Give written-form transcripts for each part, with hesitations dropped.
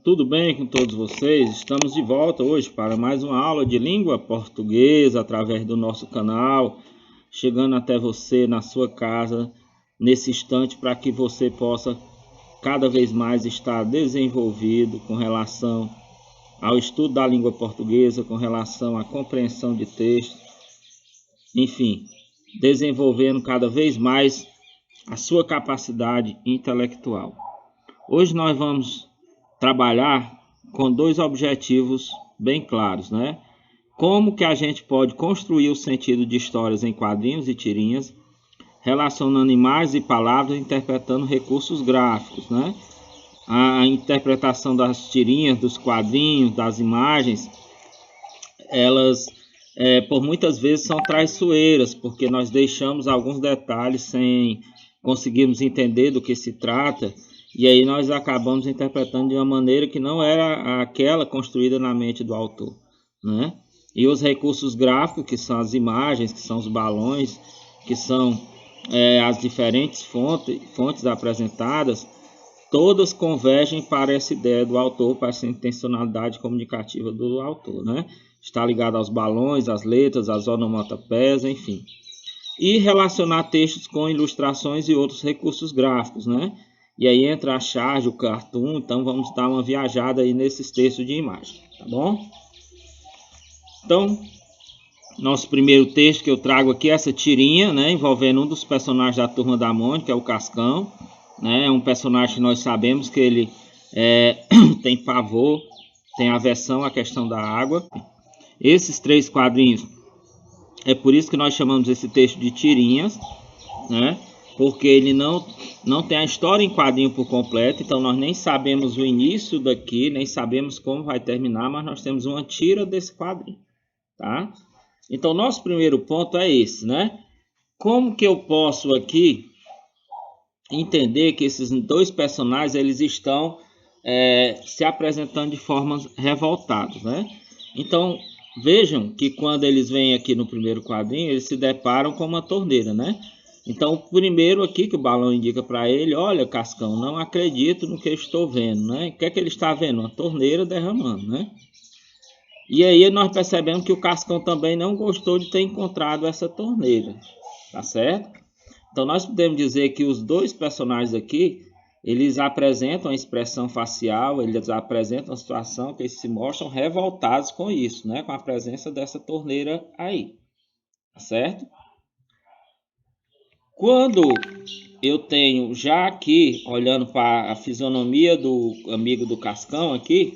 Tudo bem com todos vocês? Estamos de volta hoje para mais uma aula de língua portuguesa através do nosso canal, chegando até você na sua casa nesse instante para que você possa cada vez mais estar desenvolvido com relação ao estudo da língua portuguesa, com relação à compreensão de textos, enfim, desenvolvendo cada vez mais a sua capacidade intelectual. Hoje nós vamos trabalhar com dois objetivos bem claros, né? Como que a gente pode construir o sentido de histórias em quadrinhos e tirinhas, relacionando imagens e palavras, interpretando recursos gráficos, né? A interpretação das tirinhas, dos quadrinhos, das imagens, elas por muitas vezes são traiçoeiras, porque nós deixamos alguns detalhes sem conseguirmos entender do que se trata, e aí nós acabamos interpretando de uma maneira que não era aquela construída na mente do autor, né? E os recursos gráficos, que são as imagens, que são os balões, que são as diferentes fontes apresentadas, todas convergem para essa ideia do autor, para essa intencionalidade comunicativa do autor, né? Está ligado aos balões, às letras, às onomatopeias, enfim. E relacionar textos com ilustrações e outros recursos gráficos, né? E aí entra a charge, o cartoon, então vamos dar uma viajada aí nesses textos de imagem, tá bom? Então, nosso primeiro texto que eu trago aqui é essa tirinha, né? Envolvendo um dos personagens da Turma da Mônica, que é o Cascão, né? É um personagem que nós sabemos que ele tem pavor, tem aversão à questão da água. Esses três quadrinhos, é por isso que nós chamamos esse texto de tirinhas, né? Porque ele não tem a história em quadrinho por completo, então nós nem sabemos o início daqui, nem sabemos como vai terminar, mas nós temos uma tira desse quadrinho, tá? Então nosso primeiro ponto é esse, né? Como que eu posso aqui entender que esses dois personagens eles estão se apresentando de formas revoltadas, né? Então vejam que quando eles vêm aqui no primeiro quadrinho, eles se deparam com uma torneira, né? Então, o primeiro aqui que o balão indica para ele, olha, Cascão, não acredito no que eu estou vendo, né? O que é que ele está vendo? Uma torneira derramando, né? E aí nós percebemos que o Cascão também não gostou de ter encontrado essa torneira, tá certo? Então, nós podemos dizer que os dois personagens aqui, eles apresentam a expressão facial, eles apresentam a situação que eles se mostram revoltados com isso, né? Com a presença dessa torneira aí, tá certo? Quando eu tenho já aqui, olhando para a fisionomia do amigo do Cascão aqui,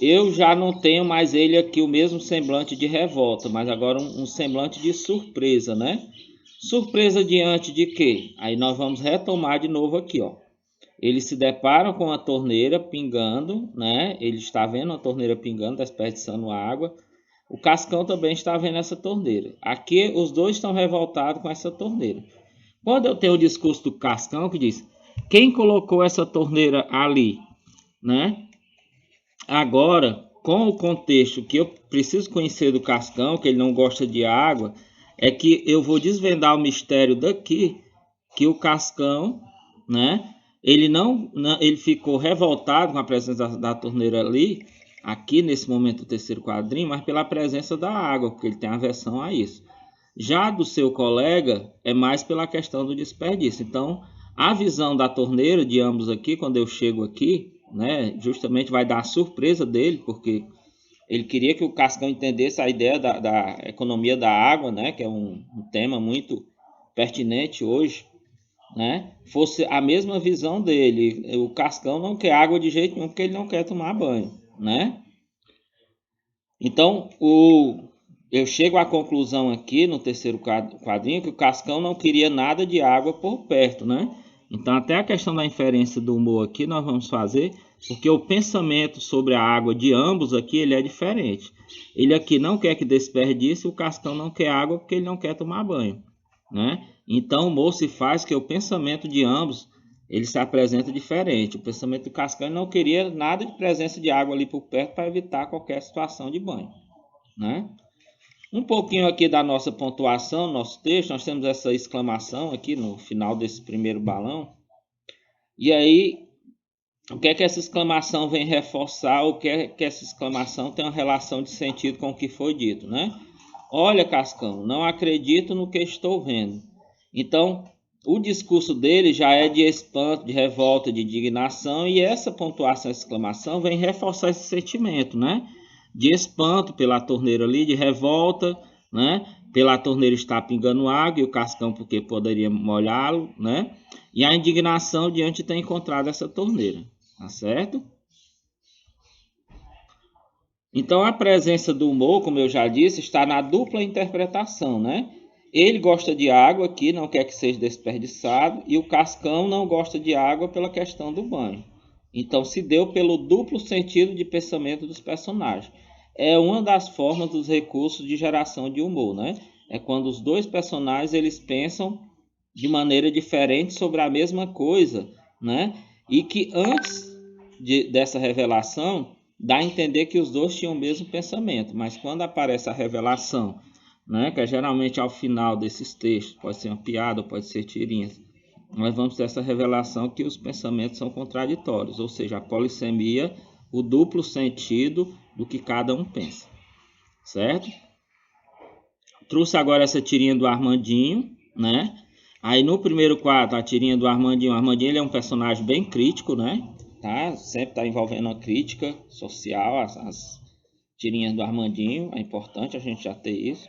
eu já não tenho mais ele aqui o mesmo semblante de revolta, mas agora um semblante de surpresa, né? Surpresa diante de quê? Aí nós vamos retomar de novo aqui, ó. Eles se deparam com a torneira pingando, né? Ele está vendo a torneira pingando, desperdiçando água. O Cascão também está vendo essa torneira. Aqui os dois estão revoltados com essa torneira. Quando eu tenho o discurso do Cascão que diz: quem colocou essa torneira ali, né? Agora, com o contexto que eu preciso conhecer do Cascão, que ele não gosta de água, é que eu vou desvendar o mistério daqui, que o Cascão, né? Ele ficou revoltado com a presença da torneira ali, aqui nesse momento do terceiro quadrinho, mas pela presença da água, porque ele tem aversão a isso. Já do seu colega é mais pela questão do desperdício. Então, a visão da torneira de ambos aqui, quando eu chego aqui, né, justamente vai dar a surpresa dele, porque ele queria que o Cascão entendesse a ideia da economia da água, né, que é um tema muito pertinente hoje, né, fosse a mesma visão dele. O Cascão não quer água de jeito nenhum, porque ele não quer tomar banho, né? Então, eu chego à conclusão aqui no terceiro quadrinho que o Cascão não queria nada de água por perto, né? Então, até a questão da inferência do humor aqui nós vamos fazer, porque o pensamento sobre a água de ambos aqui ele é diferente. Ele aqui não quer que desperdice, o Cascão não quer água porque ele não quer tomar banho, né? Então, o humor se faz que o pensamento de ambos ele se apresenta diferente. O pensamento do Cascão não queria nada de presença de água ali por perto para evitar qualquer situação de banho, né? Um pouquinho aqui da nossa pontuação, nosso texto, nós temos essa exclamação aqui no final desse primeiro balão. E aí, O que é que essa exclamação vem reforçar? O que é que essa exclamação tem uma relação de sentido com o que foi dito, né? Olha, Cascão, não acredito no que estou vendo. Então, o discurso dele já é de espanto, de revolta, de indignação, e essa pontuação, essa exclamação, vem reforçar esse sentimento, né? De espanto pela torneira ali, de revolta, né? Pela torneira estar pingando água e o Cascão porque poderia molhá-lo, né? E a indignação diante de ter encontrado essa torneira, tá certo? Então a presença do humor, como eu já disse, está na dupla interpretação, né? Ele gosta de água aqui, não quer que seja desperdiçado, e o Cascão não gosta de água pela questão do banho. Então se deu pelo duplo sentido de pensamento dos personagens. É uma das formas dos recursos de geração de humor, né? É quando os dois personagens eles pensam de maneira diferente sobre a mesma coisa, né? E que antes dessa revelação dá a entender que os dois tinham o mesmo pensamento, mas quando aparece a revelação, né, que é geralmente ao final desses textos, pode ser uma piada, pode ser tirinhas, nós vamos ter essa revelação que os pensamentos são contraditórios, ou seja, a polissemia, o duplo sentido do que cada um pensa, certo? Trouxe agora essa tirinha do Armandinho, né? Aí no primeiro quadro, a tirinha do Armandinho, o Armandinho ele é um personagem bem crítico, né? Tá? Sempre está envolvendo uma crítica social, as tirinhas do Armandinho, é importante a gente já ter isso.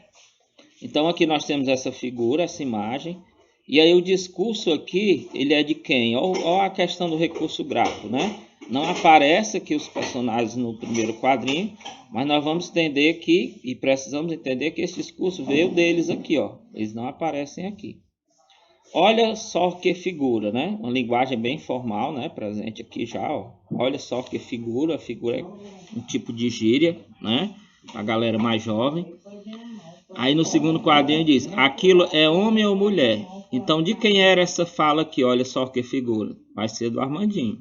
Então aqui nós temos essa figura, essa imagem, e aí o discurso aqui, ele é de quem? Olha a questão do recurso gráfico, né? Não aparece aqui os personagens no primeiro quadrinho, mas nós vamos entender que, e precisamos entender que esse discurso veio deles aqui, ó. Eles não aparecem aqui. Olha só que figura, né? Uma linguagem bem formal, né? Presente aqui já, ó. Olha só que figura. A figura é um tipo de gíria, né? A galera mais jovem. Aí no segundo quadrinho diz: aquilo é homem ou mulher? Então de quem era essa fala aqui? Olha só que figura. Vai ser do Armandinho,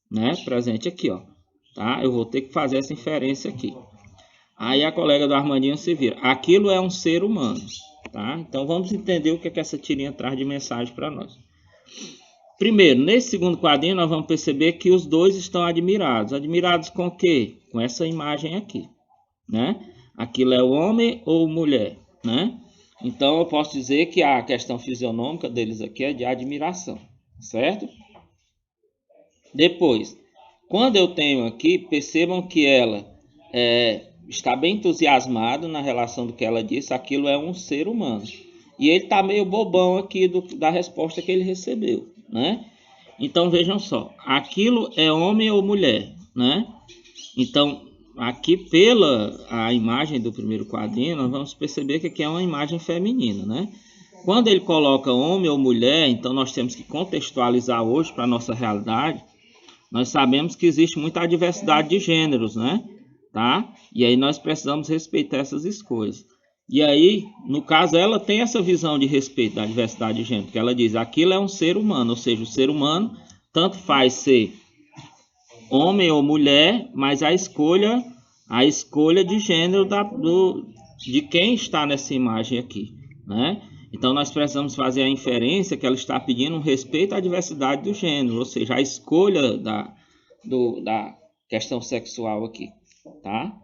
né? Presente aqui, ó. Tá? Eu vou ter que fazer essa inferência aqui. Aí a colega do Armandinho se vira: aquilo é um ser humano. Tá? Então vamos entender o que essa tirinha traz de mensagem para nós. Primeiro, nesse segundo quadrinho nós vamos perceber que os dois estão admirados. Admirados com o quê? Com essa imagem aqui, né? Aquilo é homem ou mulher, né? Então eu posso dizer que a questão fisionômica deles aqui é de admiração, certo? Depois, quando eu tenho aqui, percebam que ela está bem entusiasmado na relação do que ela disse, aquilo é um ser humano. E ele está meio bobão aqui da resposta que ele recebeu, né? Então vejam só, aquilo é homem ou mulher, né? Então aqui pela a imagem do primeiro quadrinho, nós vamos perceber que aqui é uma imagem feminina, né? Quando ele coloca homem ou mulher, então nós temos que contextualizar hoje para a nossa realidade. Nós sabemos que existe muita diversidade de gêneros, né? Tá? E aí nós precisamos respeitar essas escolhas. E aí, no caso, ela tem essa visão de respeito da diversidade de gênero, porque ela diz: aquilo é um ser humano, ou seja, o ser humano tanto faz ser homem ou mulher, mas a escolha de gênero de quem está nessa imagem aqui, né? Então nós precisamos fazer a inferência que ela está pedindo um respeito à diversidade do gênero, ou seja, a escolha da questão sexual aqui, tá?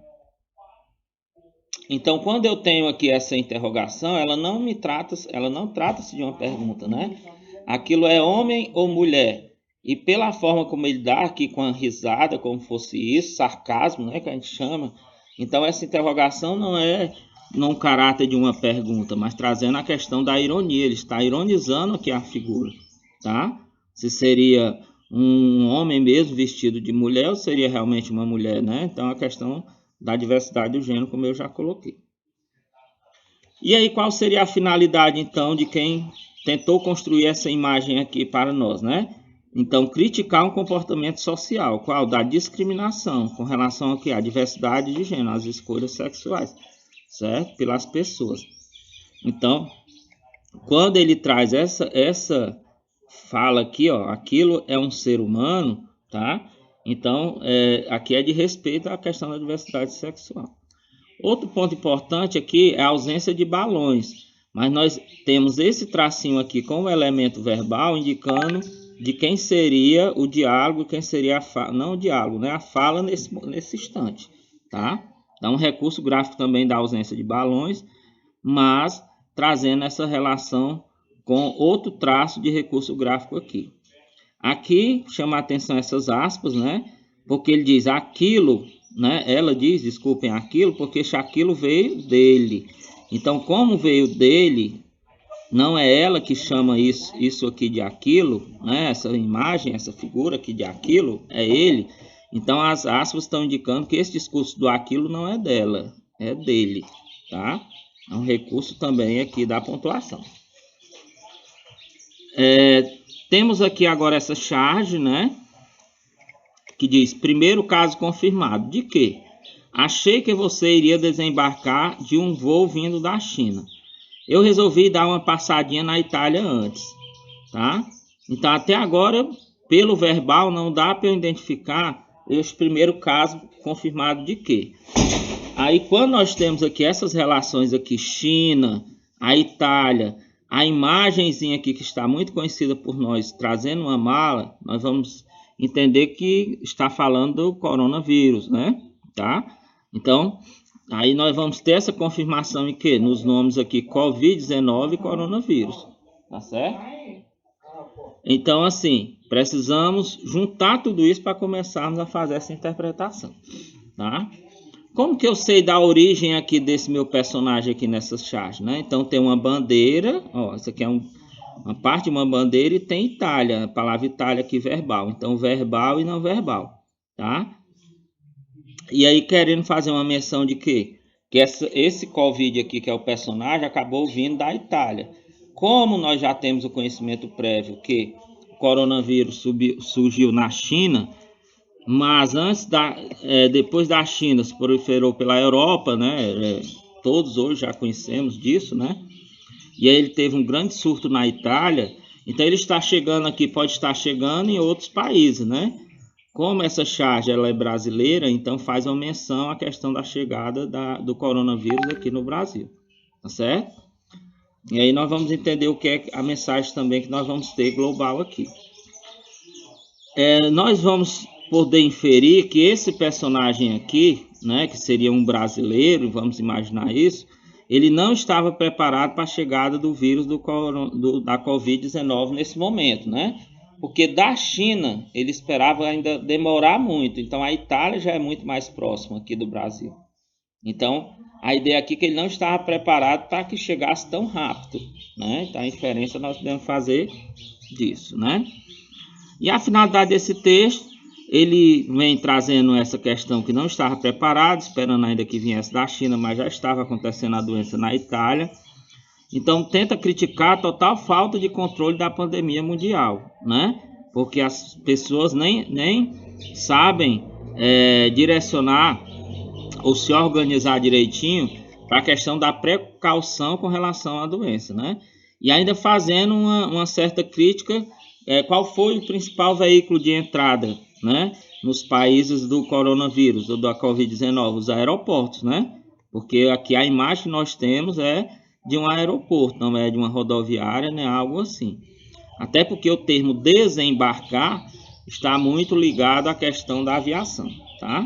Então, quando eu tenho aqui essa interrogação, ela não trata-se de uma pergunta, né? Aquilo é homem ou mulher? E pela forma como ele dá aqui com a risada, como fosse isso, sarcasmo, né, que a gente chama. Então, essa interrogação não é num caráter de uma pergunta, mas trazendo a questão da ironia. Ele está ironizando aqui a figura, tá? Se seria um homem mesmo vestido de mulher ou seria realmente uma mulher, né? Então, a questão da diversidade do gênero, como eu já coloquei. E aí, qual seria a finalidade, então, de quem tentou construir essa imagem aqui para nós, né? Então, criticar um comportamento social, qual? Da discriminação, com relação ao que? A diversidade de gênero, as escolhas sexuais, certo? Pelas pessoas. Então, quando ele traz essa fala aqui, ó, aquilo é um ser humano, tá? Então, aqui é de respeito à questão da diversidade sexual. Outro ponto importante aqui é a ausência de balões, mas nós temos esse tracinho aqui como elemento verbal indicando de quem seria o diálogo, quem seria a fala, não o diálogo, né? A fala nesse instante, tá? Então, um recurso gráfico também da ausência de balões, mas trazendo essa relação com outro traço de recurso gráfico aqui. Aqui chama a atenção essas aspas, né? Porque ele diz aquilo, né? Ela diz, desculpem, aquilo, porque aquilo veio dele. Então, como veio dele, não é ela que chama isso aqui de aquilo, né? Essa imagem, essa figura aqui de aquilo, é ele. Então, as aspas estão indicando que esse discurso do aquilo não é dela, é dele, tá? É um recurso também aqui da pontuação. Temos aqui agora essa charge, né? Que diz, primeiro caso confirmado. De quê? Achei que você iria desembarcar de um voo vindo da China. Eu resolvi dar uma passadinha na Itália antes, tá? Então, até agora, pelo verbal, não dá para eu identificar esse primeiro caso confirmado de quê? Aí, quando nós temos aqui essas relações aqui, China, a Itália, a imagenzinha aqui que está muito conhecida por nós, trazendo uma mala, nós vamos entender que está falando do coronavírus, né? Tá? Então, aí nós vamos ter essa confirmação em que? Nos nomes aqui, Covid-19 e coronavírus, tá certo? Então, assim, precisamos juntar tudo isso para começarmos a fazer essa interpretação, tá? Como que eu sei da origem aqui desse meu personagem aqui nessa charge, né? Então, tem uma bandeira, ó, isso aqui é uma parte de uma bandeira e tem Itália, a palavra Itália aqui verbal. Então, verbal e não verbal, tá? E aí, querendo fazer uma menção de quê? Que esse Covid aqui, que é o personagem, acabou vindo da Itália. Como nós já temos o conhecimento prévio que o coronavírus surgiu na China, mas depois da China se proliferou pela Europa, né? Todos hoje já conhecemos disso, né? E aí ele teve um grande surto na Itália. Então ele está chegando aqui, pode estar chegando em outros países, né? Como essa charge ela é brasileira, então faz uma menção à questão da chegada do coronavírus aqui no Brasil, tá certo? E aí nós vamos entender o que é a mensagem também que nós vamos ter global aqui. Nós vamos poder inferir que esse personagem aqui, né, que seria um brasileiro, vamos imaginar isso, ele não estava preparado para a chegada do vírus da Covid-19 nesse momento, né? Porque da China ele esperava ainda demorar muito, então a Itália já é muito mais próxima aqui do Brasil. Então a ideia aqui é que ele não estava preparado para que chegasse tão rápido, né? Então a inferência nós podemos fazer disso, né? E a finalidade desse texto, ele vem trazendo essa questão que não estava preparado, esperando ainda que viesse da China, mas já estava acontecendo a doença na Itália. Então, tenta criticar a total falta de controle da pandemia mundial, né? Porque as pessoas nem sabem direcionar ou se organizar direitinho para a questão da precaução com relação à doença, né? E ainda fazendo uma certa crítica, qual foi o principal veículo de entrada, né? Nos países do coronavírus ou da Covid-19, os aeroportos, né? Porque aqui a imagem que nós temos é de um aeroporto, não é de uma rodoviária, nem algo assim. Até porque o termo desembarcar está muito ligado à questão da aviação, tá?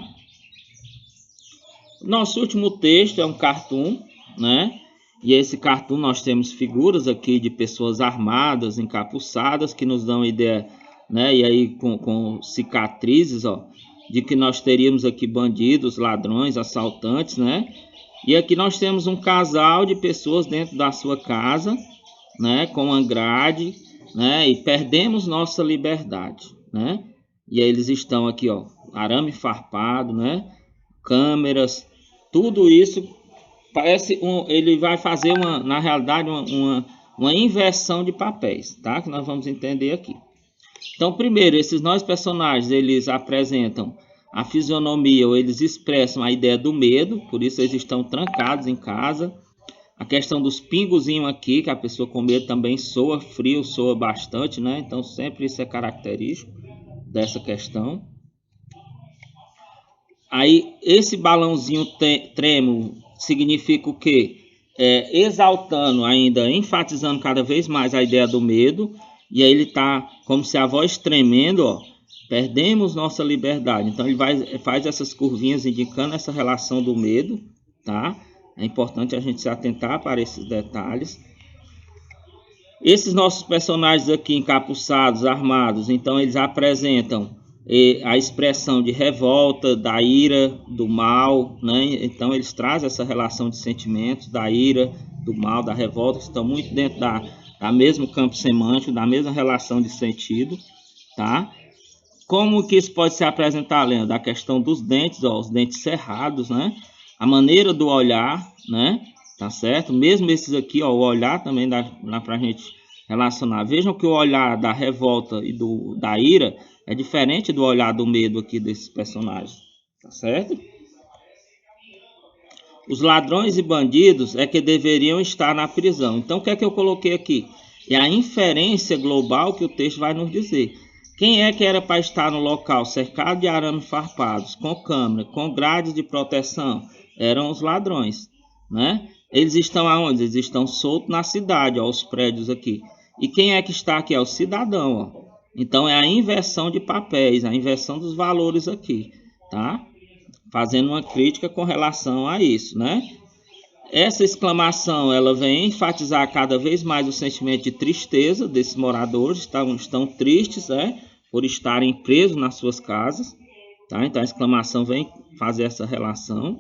Nosso último texto é um cartoon, né? E esse cartoon nós temos figuras aqui de pessoas armadas, encapuçadas, que nos dão ideia, né? E aí com cicatrizes, ó, de que nós teríamos aqui bandidos, ladrões, assaltantes, né? E aqui nós temos um casal de pessoas dentro da sua casa, né, com uma grade, né, e perdemos nossa liberdade, né? E aí eles estão aqui, ó, arame farpado, né, câmeras, tudo isso parece ele vai fazer na realidade uma inversão de papéis, tá? Que nós vamos entender aqui. Então, primeiro, esses nós personagens, eles apresentam a fisionomia, ou eles expressam a ideia do medo, por isso eles estão trancados em casa. A questão dos pingozinhos aqui, que a pessoa com medo também soa frio, soa bastante, né? Então sempre isso é característico dessa questão. Aí esse balãozinho trêmulo significa o quê? Exaltando ainda, enfatizando cada vez mais a ideia do medo. E aí ele está como se a voz tremendo, ó, perdemos nossa liberdade. Então ele faz essas curvinhas indicando essa relação do medo, tá? É importante a gente se atentar para esses detalhes. Esses nossos personagens aqui encapuçados, armados, então eles apresentam a expressão de revolta, da ira, do mal, né? Então eles trazem essa relação de sentimentos, da ira, do mal, da revolta, que estão muito dentro da mesmo campo semântico, da mesma relação de sentido, tá? Como que isso pode se apresentar, Leandro? Da questão dos dentes, ó, os dentes cerrados, né? A maneira do olhar, né? Tá certo? Mesmo esses aqui, ó, o olhar também dá pra gente relacionar. Vejam que o olhar da revolta e da ira é diferente do olhar do medo aqui desses personagens, tá certo? Os ladrões e bandidos é que deveriam estar na prisão. Então, o que é que eu coloquei aqui? É a inferência global que o texto vai nos dizer. Quem é que era para estar no local cercado de arames farpados, com câmera, com grades de proteção? Eram os ladrões, né? Eles estão aonde? Eles estão soltos na cidade, ó, os prédios aqui. E quem é que está aqui? É o cidadão, ó. Então é a inversão de papéis, a inversão dos valores aqui, tá? Fazendo uma crítica com relação a isso, né? Essa exclamação, ela vem enfatizar cada vez mais o sentimento de tristeza desses moradores, estão tristes, por estarem presos nas suas casas, tá? Então a exclamação vem fazer essa relação.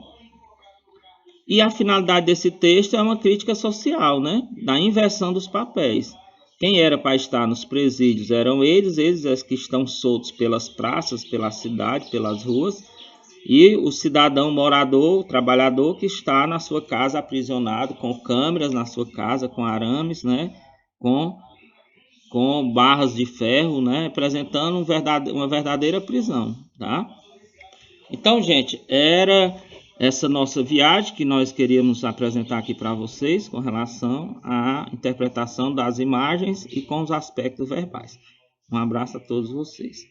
E a finalidade desse texto é uma crítica social, né? Da inversão dos papéis. Quem era para estar nos presídios eram eles que estão soltos pelas praças, pela cidade, pelas ruas, e o cidadão morador, o trabalhador que está na sua casa aprisionado, com câmeras na sua casa, com arames, né? Com barras de ferro, né? Representando uma verdadeira prisão, tá? Então, gente, era essa nossa viagem que nós queríamos apresentar aqui para vocês com relação à interpretação das imagens e com os aspectos verbais. Um abraço a todos vocês.